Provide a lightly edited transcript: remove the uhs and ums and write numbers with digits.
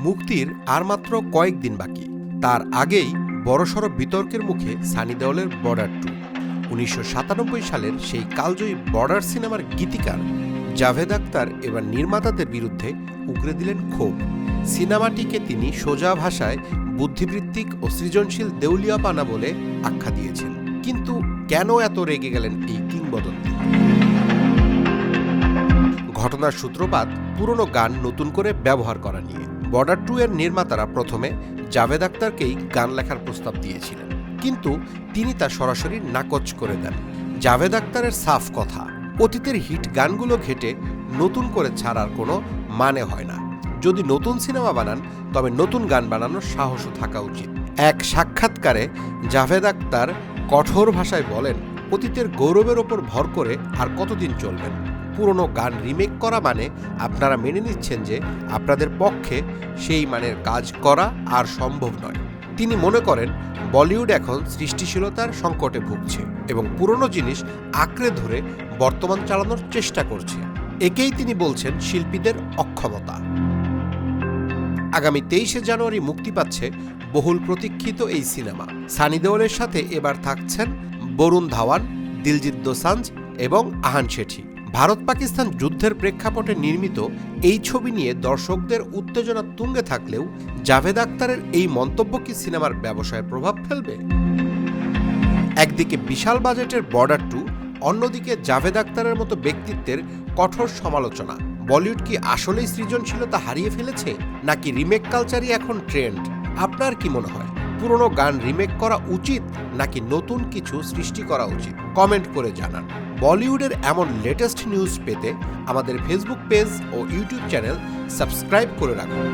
মুক্তির আর মাত্র কয়েকদিন বাকি। তার আগেই বড়সড় বিতর্কের মুখে সানি দেওলের বর্ডার 2। ১৯৯৭ সালের সেই কালজয়ী বর্ডার সিনেমার গীতিকার জাভেদ আখতার এবার নির্মাতাদের বিরুদ্ধে উগরে দিলেন ক্ষোভ। সিনেমাটিকে তিনি সোজা ভাষায় বুদ্ধিবৃত্তিক ও সৃজনশীল দেউলিয়াপানা বলে আখ্যা দিয়েছেন। কিন্তু কেন এত রেগে গেলেন এই কিংবদন্তি? ঘটনার সূত্রপাত পুরনো গান নতুন করে ব্যবহার করা নিয়ে। বর্ডার 2 এর নির্মাতারা প্রথমে জাভেদ আখতারকেই গান লেখার প্রস্তাব দিয়েছিলেন, কিন্তু তিনি তা সরাসরি নাকচ করে দেন। জাভেদ আখতারের সাফ কথা, অতীতের হিট গানগুলো ঘেটে নতুন করে ছাড়ার কোনো মানে হয় না। যদি নতুন সিনেমা বানান তবে নতুন গান বানানোর সাহসও থাকা উচিত। এক সাক্ষাৎকারে জাভেদ আখতার কঠোর ভাষায় বলেন, অতীতের গৌরবের ওপর ভর করে আর কতদিন চলবেন? পুরনো গান রিমেক করা মানে আপনারা মেনে নিচ্ছেন যে আপনাদের পক্ষে সেই মানের কাজ করা আর সম্ভব নয়। তিনি মনে করেন বলিউড এখন সৃষ্টিশীলতার সংকটে ভুগছে এবং পুরনো জিনিস আঁকড়ে ধরে বর্তমান চালানোর চেষ্টা করছে। একেই তিনি বলছেন শিল্পীদের অক্ষমতা। আগামী ২৩শে জানুয়ারি মুক্তি পাচ্ছে বহুল প্রতীক্ষিত এই সিনেমা। সানি দেওলের সাথে এবার থাকছেন বরুণ ধাওয়ান, দিলজিৎ দোসাঞ্জ এবং আহান শেঠি। ভারত পাকিস্তান যুদ্ধের প্রেক্ষাপটে নির্মিত এই ছবি নিয়ে দর্শকদের উত্তেজনা তুঙ্গে থাকলেও জাভেদ আখতারের এই মন্তব্য কি সিনেমার ব্যবসায় প্রভাব ফেলবে? একদিকে বিশাল বাজেটের বর্ডার 2, অন্যদিকে জাভেদ আখতারের মতো ব্যক্তিত্বের কঠোর সমালোচনা। বলিউড কি আসলেই সৃজনশীলতা হারিয়ে ফেলেছে, নাকি রিমেক কালচারই এখন ট্রেন্ড? আপনার কি মনে হয়, পুরনো গান রিমেক করা উচিত নাকি নতুন কিছু সৃষ্টি করা উচিত? কমেন্ট করে জানান। বলিউডের এমন লেটেস্ট নিউজ পেতে আমাদের ফেসবুক পেজ ও ইউটিউব চ্যানেল সাবস্ক্রাইব করে রাখুন।